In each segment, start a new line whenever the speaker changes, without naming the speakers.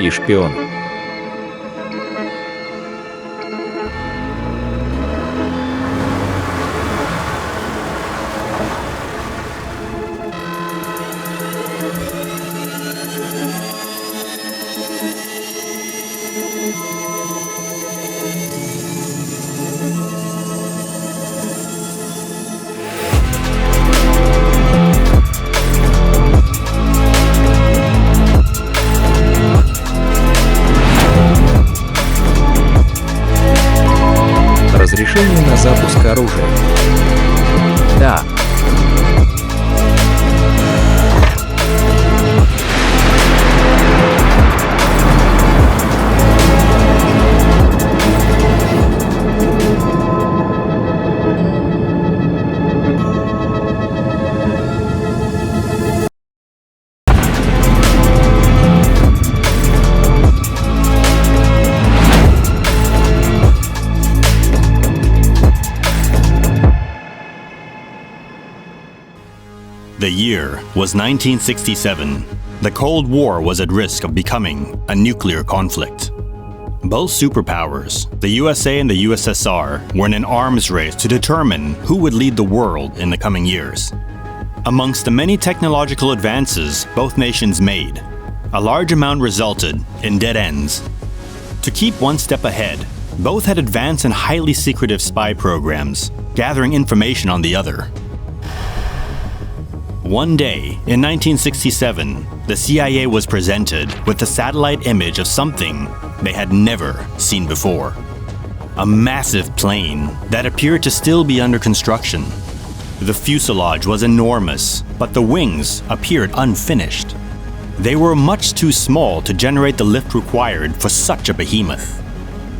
и шпион. Разрешение на запуск оружия. Да.
The year was 1967. The Cold War was at risk of becoming a nuclear conflict. Both superpowers, the USA and the USSR, were in an arms race to determine who would lead the world in the coming years. Amongst the many technological advances both nations made, a large amount resulted in dead ends. To keep one step ahead, both had advanced and highly secretive spy programs, gathering information on the other. One day, in 1967, the CIA was presented with a satellite image of something they had never seen before. A massive plane that appeared to still be under construction. The fuselage was enormous, but the wings appeared unfinished. They were much too small to generate the lift required for such a behemoth.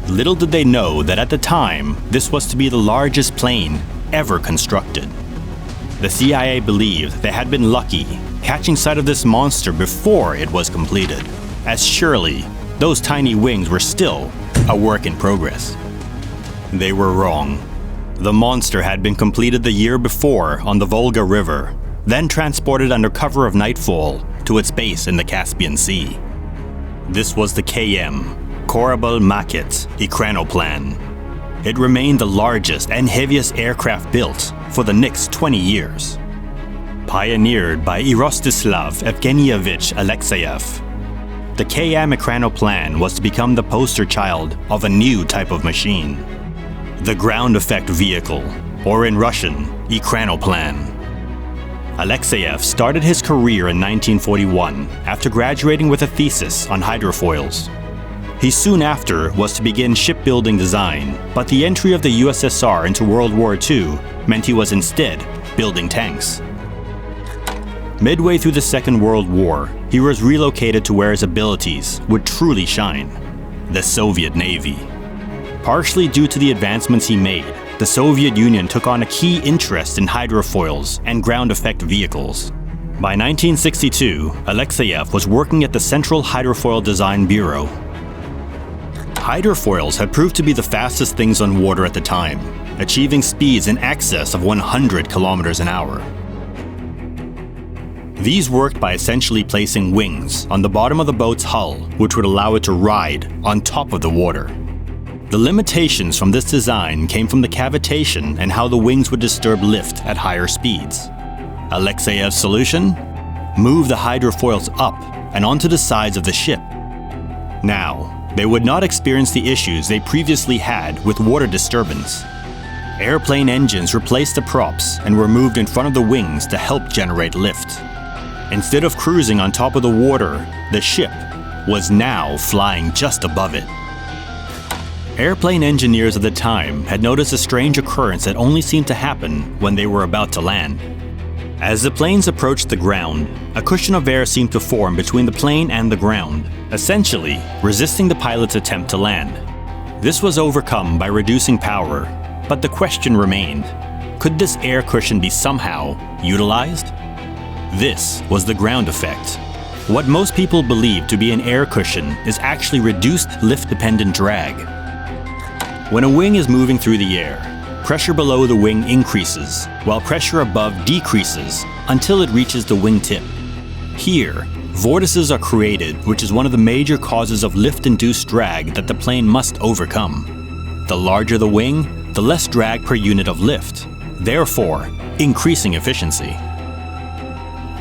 Little did they know that at the time, this was to be the largest plane ever constructed. The CIA believed they had been lucky catching sight of this monster before it was completed, as surely those tiny wings were still a work in progress. They were wrong. The monster had been completed the year before on the Volga River, then transported under cover of nightfall to its base in the Caspian Sea. This was the KM Ekranoplan. It remained the largest and heaviest aircraft built for the next 20 years. Pioneered by Rostislav Evgenievich Alexeyev, the KM Ekranoplan was to become the poster child of a new type of machine, the ground effect vehicle, or in Russian, Ekranoplan. Alexeyev started his career in 1941 after graduating with a thesis on hydrofoils. He soon after was to begin shipbuilding design, but the entry of the USSR into World War II meant he was instead building tanks. Midway through the Second World War, he was relocated to where his abilities would truly shine, the Soviet Navy. Partially due to the advancements he made, the Soviet Union took on a key interest in hydrofoils and ground effect vehicles. By 1962, Alexeyev was working at the Central Hydrofoil Design Bureau. Hydrofoils had proved to be the fastest things on water at the time, achieving speeds in excess of 100 kilometers an hour. These worked by essentially placing wings on the bottom of the boat's hull, which would allow it to ride on top of the water. The limitations from this design came from the cavitation and how the wings would disturb lift at higher speeds. Alexeyev's solution? Move the hydrofoils up and onto the sides of the ship. Now, they would not experience the issues they previously had with water disturbance. Airplane engines replaced the props and were moved in front of the wings to help generate lift. Instead of cruising on top of the water, the ship was now flying just above it. Airplane engineers at the time had noticed a strange occurrence that only seemed to happen when they were about to land. As the planes approached the ground, a cushion of air seemed to form between the plane and the ground, essentially resisting the pilot's attempt to land. This was overcome by reducing power, but the question remained, could this air cushion be somehow utilized? This was the ground effect. What most people believe to be an air cushion is actually reduced lift-dependent drag. When a wing is moving through the air, pressure below the wing increases, while pressure above decreases until it reaches the wingtip. Here, Vortices are created, which is one of the major causes of lift-induced drag that the plane must overcome. The larger the wing, the less drag per unit of lift, therefore increasing efficiency.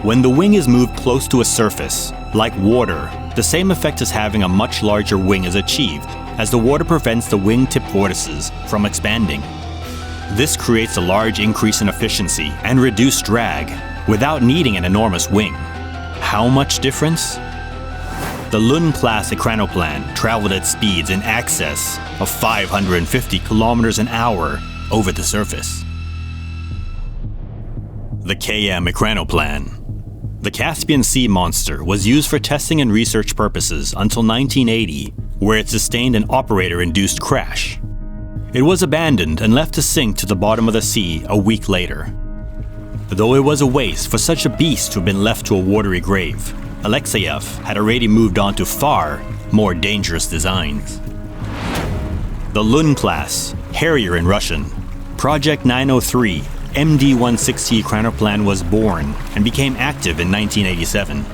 When the wing is moved close to a surface, like water, the same effect as having a much larger wing is achieved, as the water prevents the wingtip vortices from expanding. This creates a large increase in efficiency and reduced drag without needing an enormous wing. How much difference? The LUN-class Ekranoplan traveled at speeds in excess of 550 kilometers an hour over the surface. The KM Ekranoplan. The Caspian Sea monster was used for testing and research purposes until 1980, where it sustained an operator-induced crash. It was abandoned and left to sink to the bottom of the sea a week later. Though it was a waste for such a beast to have been left to a watery grave, Alexeyev had already moved on to far more dangerous designs. The LUN class, Harrier in Russian, Project 903, MD-160 Ekranoplan was born and became active in 1987.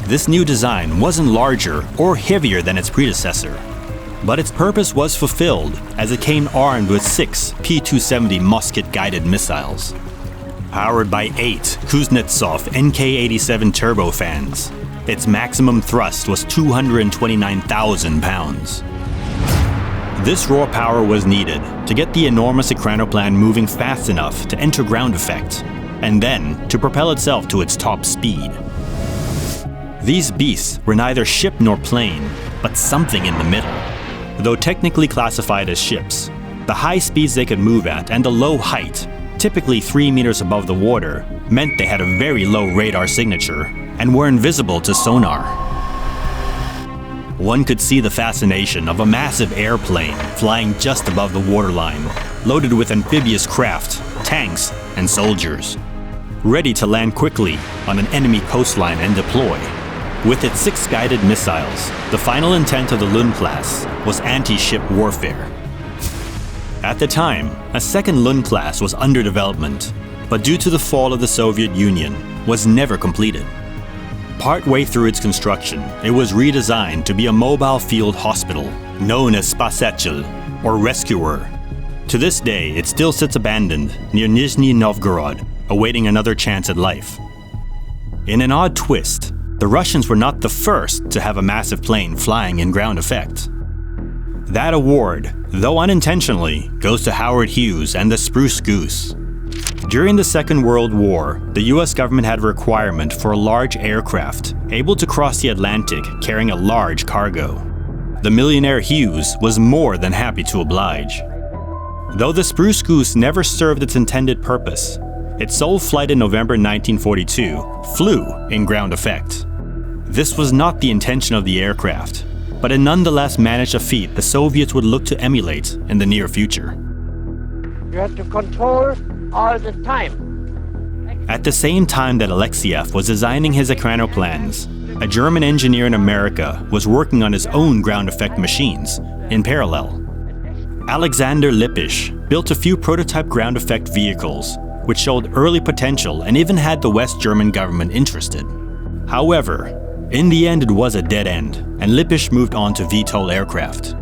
This new design wasn't larger or heavier than its predecessor, but its purpose was fulfilled as it came armed with 6 P-270 musket-guided missiles. Powered by 8 Kuznetsov NK-87 turbofans, its maximum thrust was 229,000 pounds. This raw power was needed to get the enormous Ekranoplan moving fast enough to enter ground effect, and then to propel itself to its top speed. These beasts were neither ship nor plane, but something in the middle. Though technically classified as ships, the high speeds they could move at and the low height, typically 3 meters above the water, meant they had a very low radar signature and were invisible to sonar. One could see the fascination of a massive airplane flying just above the waterline, loaded with amphibious craft, tanks, and soldiers, ready to land quickly on an enemy coastline and deploy. With its 6 guided missiles, the final intent of the LUN class was anti-ship warfare. At the time, a second LUN class was under development, but due to the fall of the Soviet Union, was never completed. Partway through its construction, it was redesigned to be a mobile field hospital, known as Spasatelj, or Rescuer. To this day, it still sits abandoned near Nizhny Novgorod, awaiting another chance at life. In an odd twist, the Russians were not the first to have a massive plane flying in ground effect. That award, though unintentionally, goes to Howard Hughes and the Spruce Goose. During the Second World War, the US government had a requirement for a large aircraft able to cross the Atlantic carrying a large cargo. The millionaire Hughes was more than happy to oblige. Though the Spruce Goose never served its intended purpose, its sole flight in November 1942 flew in ground effect. This was not the intention of the aircraft, but it nonetheless managed a feat the Soviets would look to emulate in the near future.
You have to control all the time.
At the same time that Alexeyev was designing his Ekranoplans, a German engineer in America was working on his own ground effect machines in parallel. Alexander Lippisch built a few prototype ground effect vehicles, which showed early potential and even had the West German government interested. However, in the end it was a dead end, and Lippisch moved on to VTOL aircraft.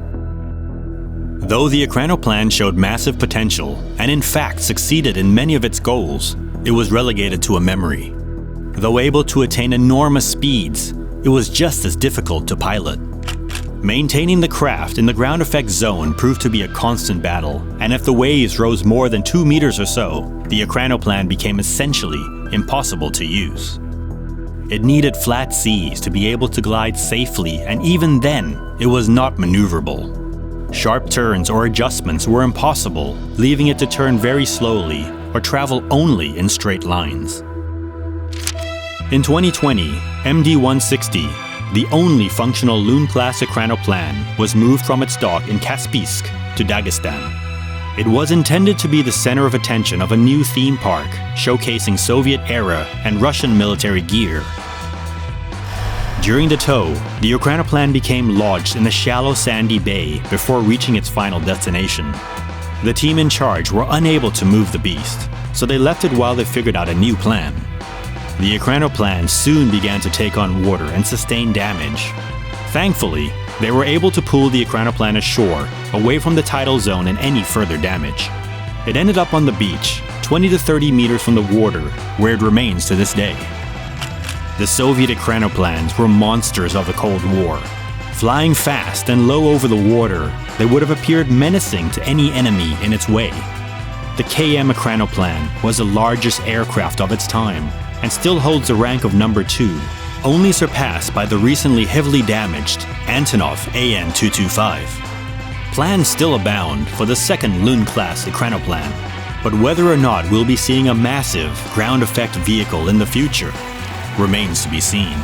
Though the Ekranoplan showed massive potential, and in fact succeeded in many of its goals, it was relegated to a memory. Though able to attain enormous speeds, it was just as difficult to pilot. Maintaining the craft in the ground effect zone proved to be a constant battle, and if the waves rose more than 2 meters or so, the Ekranoplan became essentially impossible to use. It needed flat seas to be able to glide safely, and even then, it was not maneuverable. Sharp turns or adjustments were impossible, leaving it to turn very slowly or travel only in straight lines. In 2020, MD-160, the only functional LUN-class Ekranoplan, was moved from its dock in Kaspiysk to Dagestan. It was intended to be the center of attention of a new theme park, showcasing Soviet-era and Russian military gear. During the tow, the Ekranoplan became lodged in a shallow sandy bay before reaching its final destination. The team in charge were unable to move the beast, so they left it while they figured out a new plan. the Ekranoplans soon began to take on water and sustain damage. Thankfully, they were able to pull the Ekranoplan ashore, away from the tidal zone and any further damage. It ended up on the beach, 20 to 30 meters from the water, where it remains to this day. The Soviet Ekranoplans were monsters of the Cold War. Flying fast and low over the water, they would have appeared menacing to any enemy in its way. The KM Ekranoplan was the largest aircraft of its time, and still holds the rank of number 2, only surpassed by the recently heavily damaged Antonov AN-225. Plans still abound for the second LUN-class Ekranoplan, but whether or not we'll be seeing a massive ground effect vehicle in the future remains to be seen.